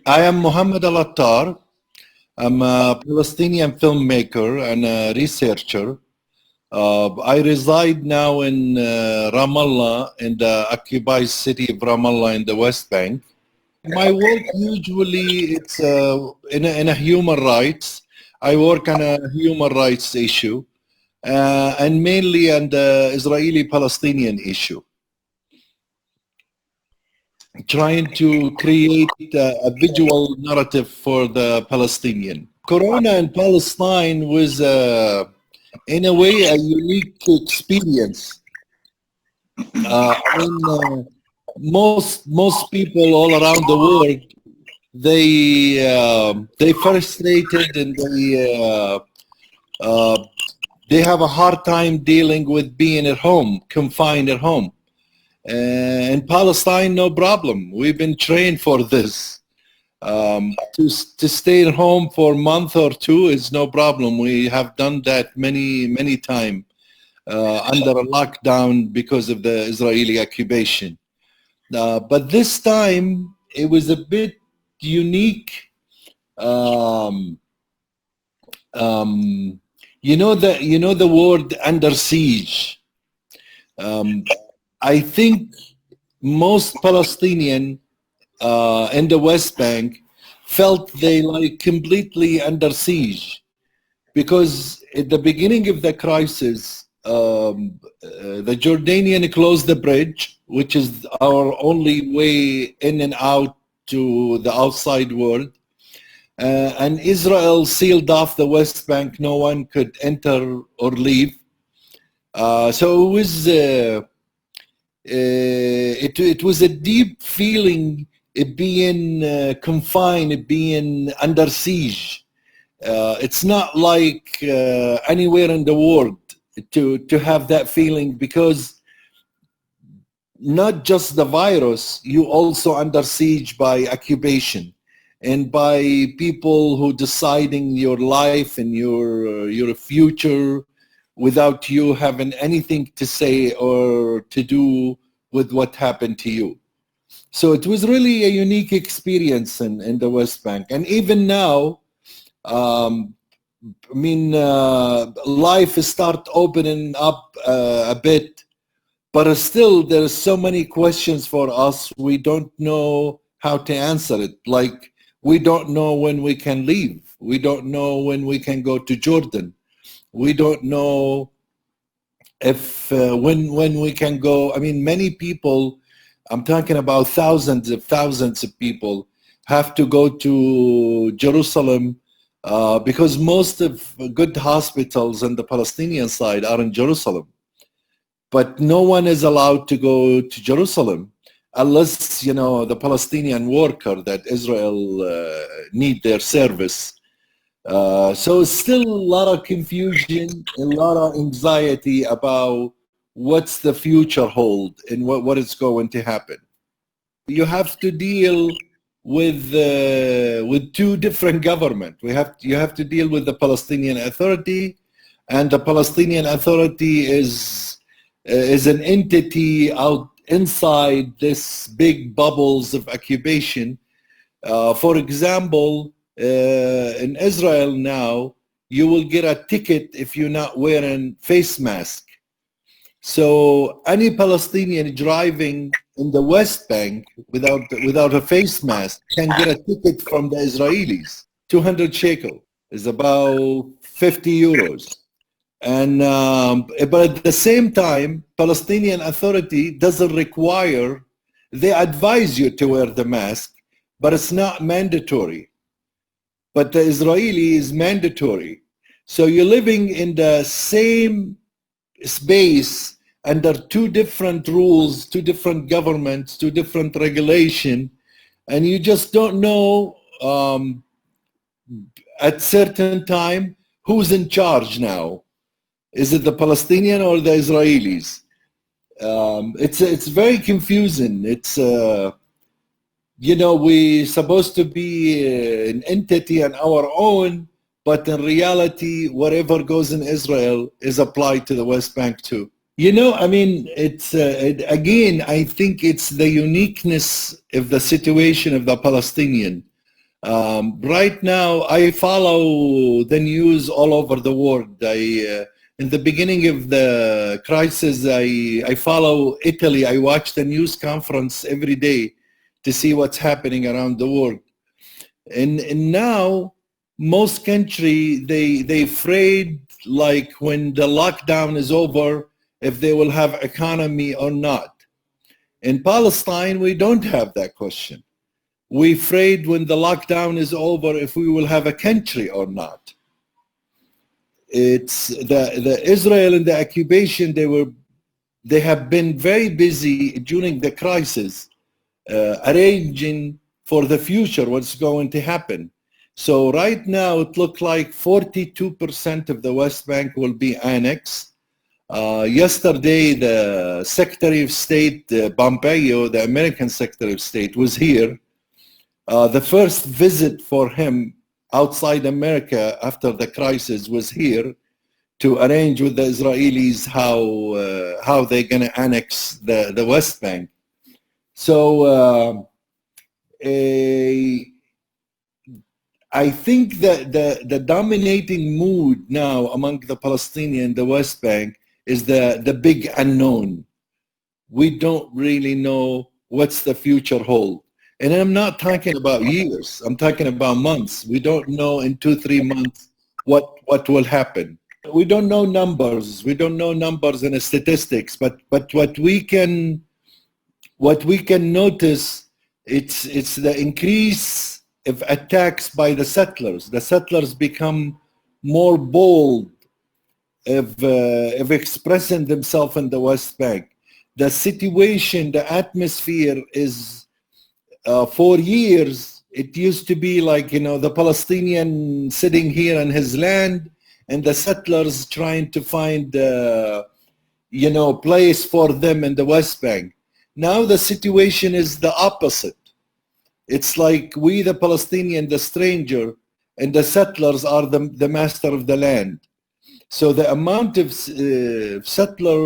I am Mohammed Alatar. I'm a Palestinian filmmaker and a researcher. I reside now in Ramallah, in the occupied city of Ramallah in the West Bank. My work usually it's in a human rights. I work on a human rights issue and mainly on the Israeli-Palestinian issue, trying to create a visual narrative for the Palestinian. Corona in Palestine was, in a way, a unique experience. Most people all around the world, they frustrated and they have a hard time dealing with being at home, confined at home. In Palestine, no problem. We've been trained for this. To stay at home for a month or two is no problem. We have done that many times under a lockdown because of the Israeli occupation. But this time it was a bit unique. You know the word under siege. I think most Palestinian in the West Bank felt they like completely under siege, because at the beginning of the crisis, the Jordanian closed the bridge, which is our only way in and out to the outside world, and Israel sealed off the West Bank. No one could enter or leave. So it was it was a deep feeling, being confined, being under siege. It's not like anywhere in the world to have that feeling, because not just the virus, you also under siege by occupation and by people who deciding your life and your future without you having anything to say or to do with what happened to you. So it was really a unique experience in the West Bank. And even now, life start opening up a bit, but still there are so many questions for us. We don't know how to answer it. Like, we don't know when we can leave. We don't know when we can go to Jordan. We don't know if when we can go. I mean, many people, I'm talking about thousands of people, have to go to Jerusalem because most of good hospitals on the Palestinian side are in Jerusalem. But no one is allowed to go to Jerusalem unless, you know, the Palestinian worker that Israel need their service. So it's still a lot of confusion, a lot of anxiety about what's the future hold and what is going to happen. You have to deal with two different governments. You have to deal with the Palestinian Authority, and the Palestinian Authority is an entity out inside this big bubbles of occupation. For example, in Israel now, you will get a ticket if you're not wearing face mask. So any Palestinian driving in the West Bank without a face mask can get a ticket from the Israelis. 200 shekel is about 50 euros. And but at the same time, Palestinian Authority doesn't require, they advise you to wear the mask, but it's not mandatory. But the Israeli is mandatory. So you're living in the same space under two different rules, two different governments, two different regulation, and you just don't know at certain time who's in charge now. Is it the Palestinian or the Israelis? It's very confusing. It's you know, we're supposed to be an entity on our own, but in reality, whatever goes in Israel is applied to the West Bank too. You know, I mean, it's again, I think it's the uniqueness of the situation of the Palestinian. Right now, I follow the news all over the world. In the beginning of the crisis, I follow Italy. I watch the news conference every day to see what's happening around the world. And now, most country, they afraid like when the lockdown is over, if they will have economy or not. In Palestine, we don't have that question. We're afraid when the lockdown is over if we will have a country or not. It's the Israel and the occupation, they have been very busy during the crisis, arranging for the future what's going to happen. So right now it looks like 42% of the West Bank will be annexed. Yesterday the Secretary of State Pompeo, the American Secretary of State, was here. The first visit for him outside America after the crisis was here to arrange with the Israelis how they're going to annex the West Bank. So I think that the dominating mood now among the Palestinians, the West Bank, is the big unknown. We don't really know what's the future hold. And I'm not talking about years, I'm talking about months. We don't know in 2-3 months what will happen. We don't know numbers. We don't know numbers and statistics, but what we can notice, it's the increase of attacks by the settlers. The settlers become more bold of expressing themselves in the West Bank. The situation, the atmosphere is, for years, it used to be like, the Palestinian sitting here on his land and the settlers trying to find, place for them in the West Bank. Now the situation is the opposite. It's like we, the Palestinian, the stranger, and the settlers are the master of the land. So the amount of settler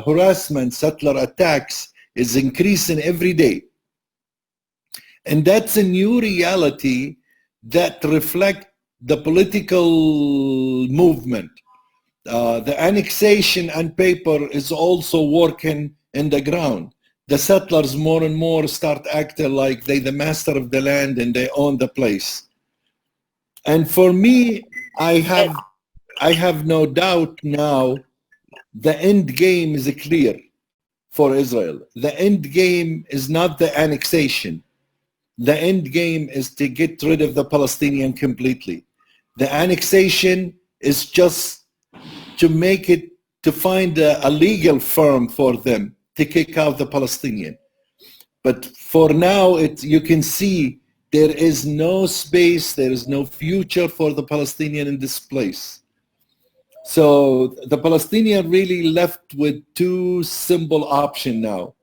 harassment, settler attacks is increasing every day. And that's a new reality that reflects the political movement. The annexation on paper is also working in the ground. The settlers more and more start acting like they're the master of the land and they own the place. And for me, I have no doubt now the end game is clear for Israel. The end game is not the annexation. The end game is to get rid of the Palestinian completely. The annexation is just to make it, to find a legal firm for them to kick out the Palestinian. But for now, you can see there is no space, there is no future for the Palestinian in this place. So the Palestinian really left with two simple options now.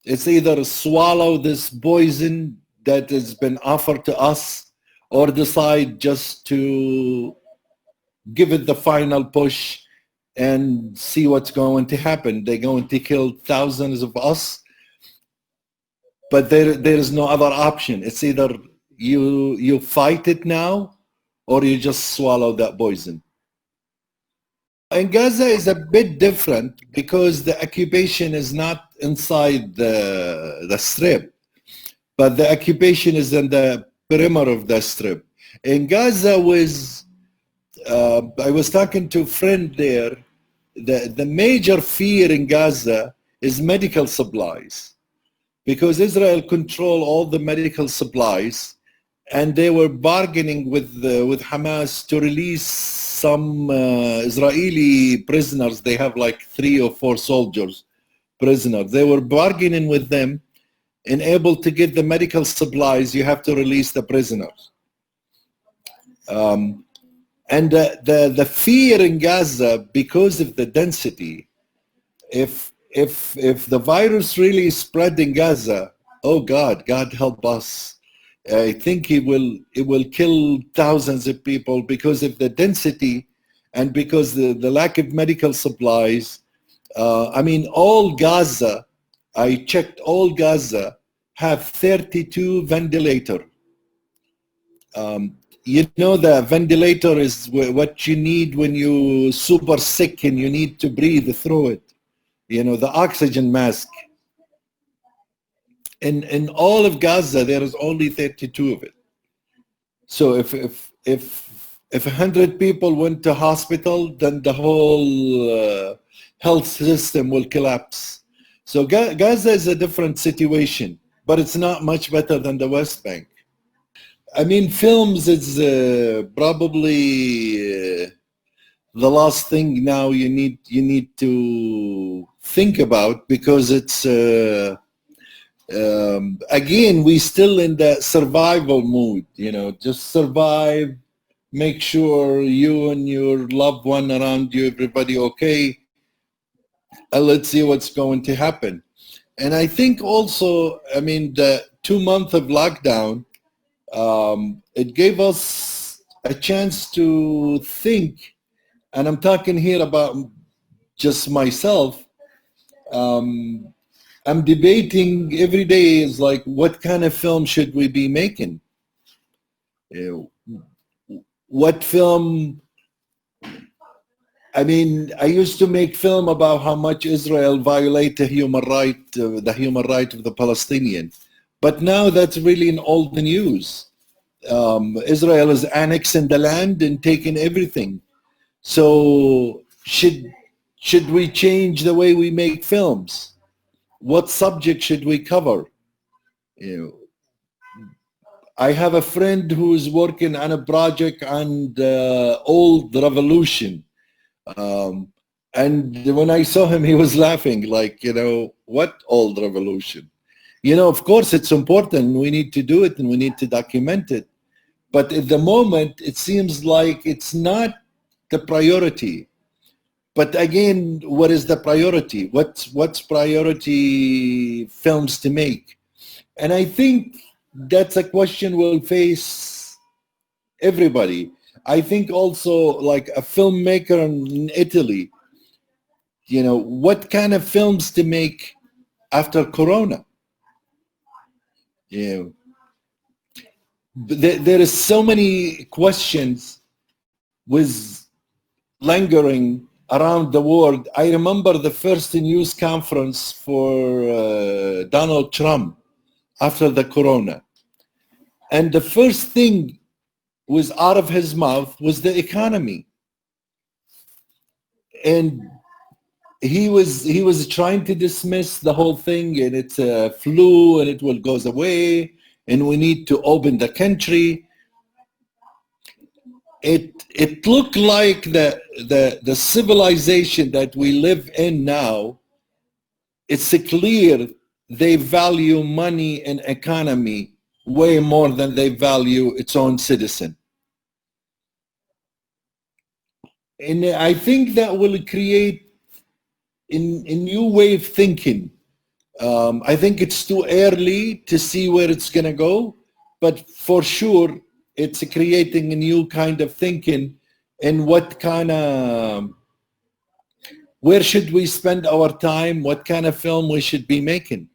It's either swallow this poison that has been offered to us, or decide just to give it the final push and see what's going to happen. They're going to kill thousands of us, but there is no other option. It's either you fight it now, or you just swallow that poison. In Gaza is a bit different because the occupation is not inside the strip, but the occupation is in the perimeter of the strip. In Gaza I was talking to a friend there, the major fear in Gaza is medical supplies, because Israel control all the medical supplies, and they were bargaining with Hamas to release some Israeli prisoners. They have like 3 or 4 soldiers prisoners. They were bargaining with them, and able to get the medical supplies, you have to release the prisoners. And the fear in Gaza, because of the density, if the virus really spread in Gaza, oh God help us. I think it will kill thousands of people because of the density and because the lack of medical supplies. I mean, all Gaza, I checked, all Gaza have 32 ventilators. You know, the ventilator is what you need when you're super sick and you need to breathe through it. You know, the oxygen mask. In all of Gaza, there is only 32 of it. So if 100 people went to hospital, then the whole health system will collapse. So Gaza is a different situation, but it's not much better than the West Bank. I mean, films is probably the last thing now you need to think about, because it's again, we still in the survival mood. You know, just survive, make sure you and your loved one around you, everybody okay, and let's see what's going to happen. And I think also, I mean, the 2 months of lockdown, it gave us a chance to think, and I'm talking here about just myself. I'm debating every day is like, what kind of film should we be making? What film? I mean, I used to make film about how much Israel violated human right, the human right of the Palestinian. But now that's really in old news. Israel is annexing the land and taking everything. So should we change the way we make films? What subject should we cover? You know, I have a friend who is working on a project on the old revolution. And when I saw him, he was laughing, like, you know, what old revolution? You know, of course it's important, we need to do it and we need to document it. But at the moment, it seems like it's not the priority. But again, what is the priority? What's priority films to make? And I think that's a question we'll face everybody. I think also, like a filmmaker in Italy, you know, what kind of films to make after Corona? You know, there is so many questions with lingering around the world. I remember the first news conference for Donald Trump after the Corona. And the first thing was out of his mouth was the economy. And he was trying to dismiss the whole thing, and it's a flu and it will goes away and we need to open the country. It looked like the civilization that we live in now, it's clear they value money and economy way more than they value its own citizen. And I think that will create a new way of thinking. I think it's too early to see where it's going to go, but for sure it's creating a new kind of thinking. And what kind of, where should we spend our time? What kind of film we should be making?